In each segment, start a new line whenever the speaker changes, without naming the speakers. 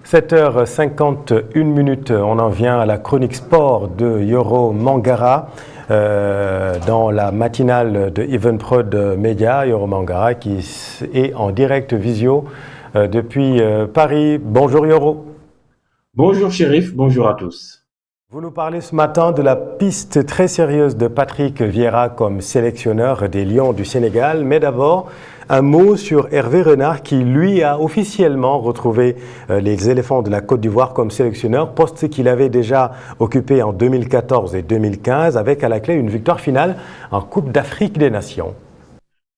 7h51, on en vient à la chronique sport de Yoro Mangara dans la matinale de Evenprod Media. Yoro Mangara qui est en direct visio depuis Paris. Bonjour Yoro.
Bonjour Chérif, bonjour à tous.
Vous nous parlez ce matin de la piste très sérieuse de Patrick Vieira comme sélectionneur des Lions du Sénégal. Mais d'abord, un mot sur Hervé Renard qui, lui, a officiellement retrouvé les éléphants de la Côte d'Ivoire comme sélectionneur, poste qu'il avait déjà occupé en 2014 et 2015 avec à la clé une victoire finale en Coupe d'Afrique des Nations.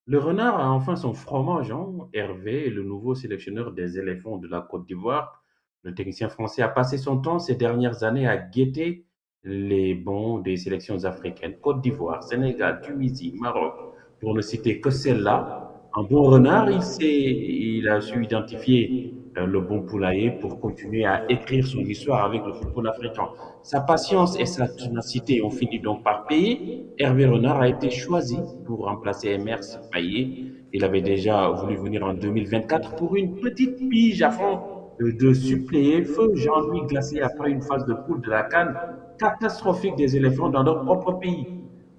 Le renard a enfin son fromage, hein. Hervé est le nouveau sélectionneur des éléphants de la Côte d'Ivoire. Le technicien français a passé son temps ces dernières années à guetter les bons des sélections africaines. Côte d'Ivoire, Sénégal, Tunisie, Maroc, pour ne citer que celle-là. Un bon renard, il a su identifier le bon poulailler pour continuer à écrire son histoire avec le football africain. Sa patience et sa ténacité ont fini donc par payer. Hervé Renard a été choisi pour remplacer Emers Payet. Il avait déjà voulu venir en 2024 pour une petite pige afin de suppléer feu Jean-Louis Glacé après une phase de poule de la CAN catastrophique des éléphants dans leur propre pays.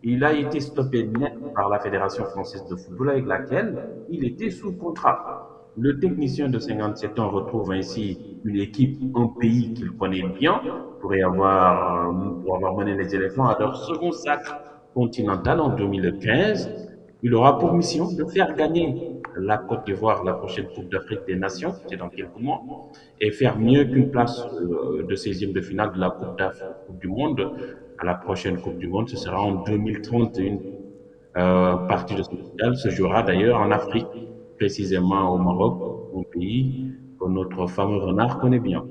Il a été stoppé net par la Fédération française de football avec laquelle il était sous contrat. Le technicien de 57 ans retrouve ainsi une équipe, un pays qu'il connaît bien pour avoir mené les éléphants à leur second sacre continental en 2015. Il aura pour mission de faire gagner la Côte d'Ivoire la prochaine Coupe d'Afrique des Nations, c'est dans quelques mois, et faire mieux qu'une place de 16e de finale de la Coupe du Monde. À la prochaine Coupe du Monde, ce sera en 2031. Partie de ce mondial se jouera d'ailleurs en Afrique, précisément au Maroc, un pays que notre fameux renard connaît bien.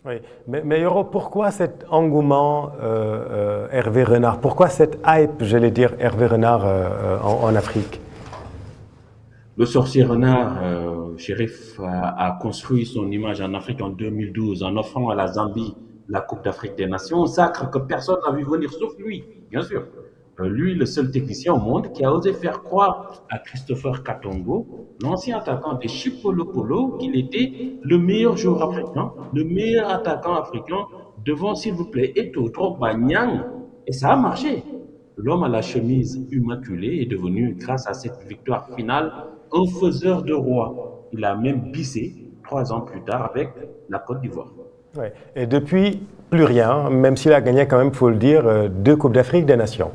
Oui, mais Yoro, pourquoi cet engouement Hervé Renard? Pourquoi cette hype, j'allais dire, Hervé Renard en Afrique?
Le sorcier renard, Chérif, a construit son image en Afrique en 2012 en offrant à la Zambie la Coupe d'Afrique des Nations, un sacre que personne n'a vu venir, sauf lui, bien sûr. Lui, le seul technicien au monde qui a osé faire croire à Christopher Katongo, l'ancien attaquant des Chipolo Polo, qu'il était le meilleur joueur africain, le meilleur attaquant africain devant, s'il vous plaît, Eto'o, Drogba, Nyang. Et ça a marché. L'homme à la chemise immaculée est devenu, grâce à cette victoire finale, un faiseur de roi. Il a même bissé 3 ans plus tard avec la Côte d'Ivoire.
Ouais. Et depuis, plus rien, même s'il a gagné quand même, il faut le dire, 2 Coupes d'Afrique des Nations.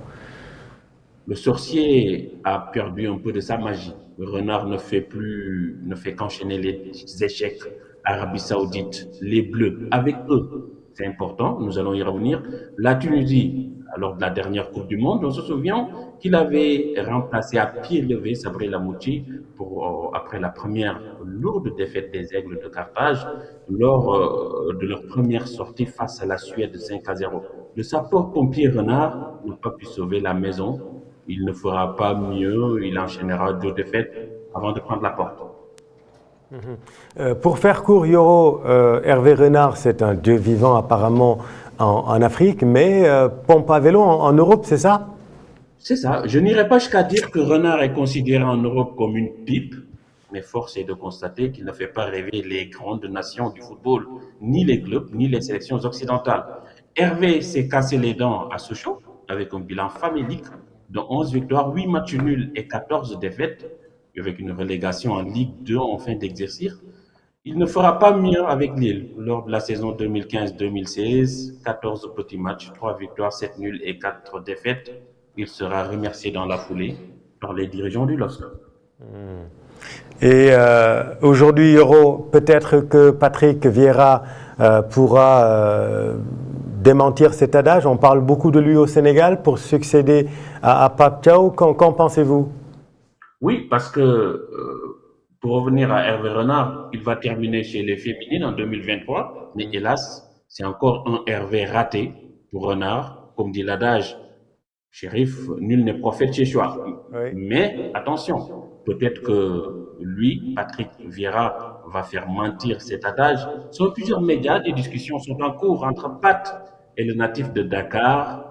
Le sorcier a perdu un peu de sa magie. Le renard ne fait qu'enchaîner les échecs. Arabie Saoudite, les Bleus, avec eux. C'est important, nous allons y revenir. La Tunisie, lors de la dernière Coupe du Monde, on se souvient qu'il avait remplacé à pied levé Sabri Lamouchi après la première lourde défaite des Aigles de Carthage lors de leur première sortie face à la Suède 5-0. Le sapeur-pompier renard n'a pas pu sauver la maison. Il ne fera pas mieux, il enchaînera 2 défaites avant de prendre la porte.
Pour faire court, Yoro, Hervé Renard, c'est un dieu vivant apparemment en Afrique, mais pompe à vélo en Europe, c'est ça?
C'est ça. Je n'irai pas jusqu'à dire que Renard est considéré en Europe comme une pipe, mais force est de constater qu'il ne fait pas rêver les grandes nations du football, ni les clubs, ni les sélections occidentales. Hervé s'est cassé les dents à Sochaux, avec un bilan famélique de 11 victoires, 8 matchs nuls et 14 défaites, avec une relégation en Ligue 2 en fin d'exercice. Il ne fera pas mieux avec Lille lors de la saison 2015-2016. 14 petits matchs, 3 victoires, 7 nuls et 4 défaites. Il sera remercié dans la foulée par les dirigeants du LOSC.
Et aujourd'hui, Yoro, peut-être que Patrick Vieira pourra démentir cet adage. On parle beaucoup de lui au Sénégal pour succéder à Pape Thiaw. Qu'en pensez-vous?
Oui, parce que pour revenir à Hervé Renard, il va terminer chez les féminines en 2023, mais hélas, c'est encore un Hervé raté pour Renard. Comme dit l'adage, Chérif, nul n'est prophète chez soi.
Oui.
Mais attention, peut-être que lui, Patrick Vieira, va faire mentir cet adage. Sur plusieurs médias, des discussions sont en cours entre Pat et le natif de Dakar,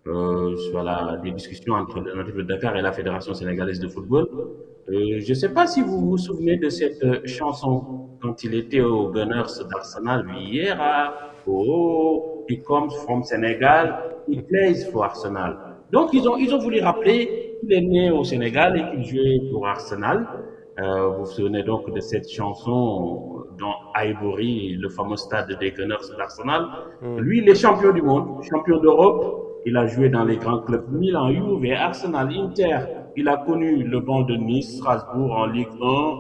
sur des discussions entre le natif de Dakar et la Fédération sénégalaise de football. Je ne sais pas si vous vous souvenez de cette chanson quand il était au Gunners d'Arsenal. Vieira, oh, he comes from Sénégal, he plays for Arsenal. Donc ils ont voulu rappeler qu'il est né au Sénégal et qu'il jouait pour Arsenal. Vous vous souvenez donc de cette chanson dans Highbury, le fameux stade des Gunners d'Arsenal. Lui, il est champion du monde, champion d'Europe. Il a joué dans les grands clubs Milan, Juve, Arsenal, Inter. Il a connu le banc de Nice, Strasbourg en Ligue 1.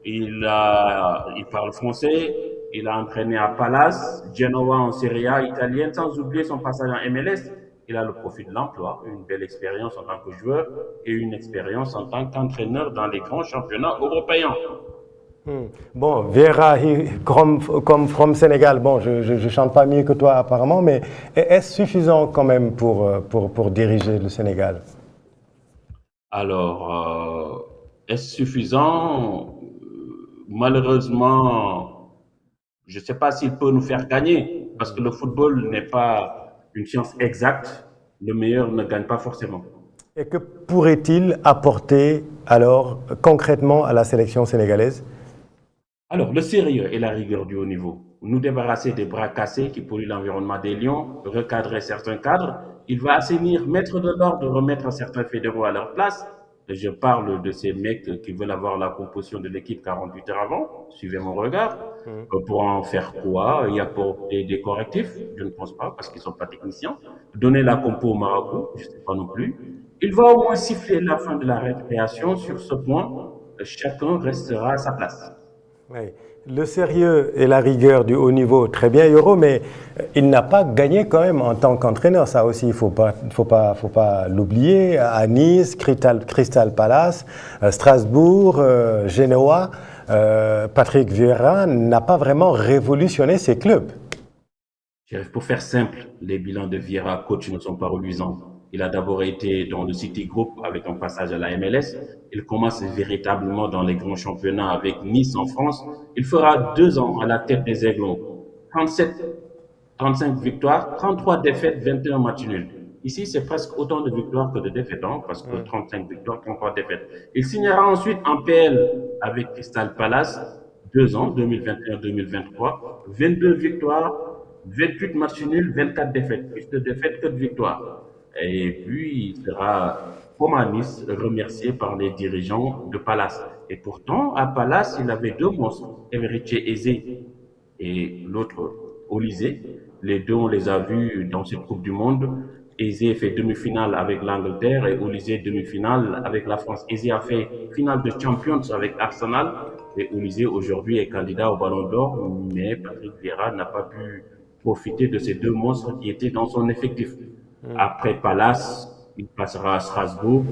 Il parle français. Il a entraîné à Palace, Genoa en Serie A italienne, sans oublier son passage en MLS. Il a le profil de l'emploi, une belle expérience en tant que joueur et une expérience en tant qu'entraîneur dans les grands championnats européens.
Bon, Vieira, comme from Sénégal, bon, je chante pas mieux que toi apparemment, mais est-ce suffisant quand même pour diriger le Sénégal?
Alors, est-ce suffisant? Malheureusement, je ne sais pas s'il peut nous faire gagner, parce que le football n'est pas une science exacte. Le meilleur ne gagne pas forcément.
Et que pourrait-il apporter alors concrètement à la sélection sénégalaise?
Alors, le sérieux et la rigueur du haut niveau. Nous débarrasser des bras cassés qui polluent l'environnement des lions, recadrer certains cadres. Il va assainir, mettre de l'ordre, remettre certains fédéraux à leur place. Et je parle de ces mecs qui veulent avoir la composition de l'équipe 48 heures avant. Suivez mon regard. Pour en faire quoi? Il y a pour des correctifs? Je ne pense pas, parce qu'ils ne sont pas techniciens. Donner la compo au Marabout? Je ne sais pas non plus. Il va au moins siffler la fin de la récréation. Sur ce point, chacun restera à sa place.
Oui. Le sérieux et la rigueur du haut niveau, très bien, Yoro, mais il n'a pas gagné quand même en tant qu'entraîneur. Ça aussi, il faut pas l'oublier. À Nice, Crystal Palace, Strasbourg, Genoa, Patrick Vieira n'a pas vraiment révolutionné ses clubs.
Pour faire simple, les bilans de Vieira, coach, ne sont pas reluisants. Il a d'abord été dans le City Group avec un passage à la MLS. Il commence véritablement dans les grands championnats avec Nice en France. Il fera 2 ans à la tête des Aiglons. 37, 35 victoires, 33 défaites, 21 matchs nuls. Ici, c'est presque autant de victoires que de défaites, hein, parce que 35 victoires, 33 défaites. Il signera ensuite en PL avec Crystal Palace, 2 ans, 2021-2023, 22 victoires, 28 matchs nuls, 24 défaites. Plus de défaites que de victoires. Et puis, il sera, comme à Nice, remercié par les dirigeants de Palace. Et pourtant, à Palace, il avait 2 monstres, Emeriche Eze et l'autre, Olysée. Les deux, on les a vus dans cette Coupe du Monde. Eze fait demi-finale avec l'Angleterre et Olysée demi-finale avec la France. Eze a fait finale de Champions avec Arsenal et Olysée aujourd'hui est candidat au Ballon d'Or, mais Patrick Vieira n'a pas pu profiter de ces 2 monstres qui étaient dans son effectif. Après Palace, il passera à Strasbourg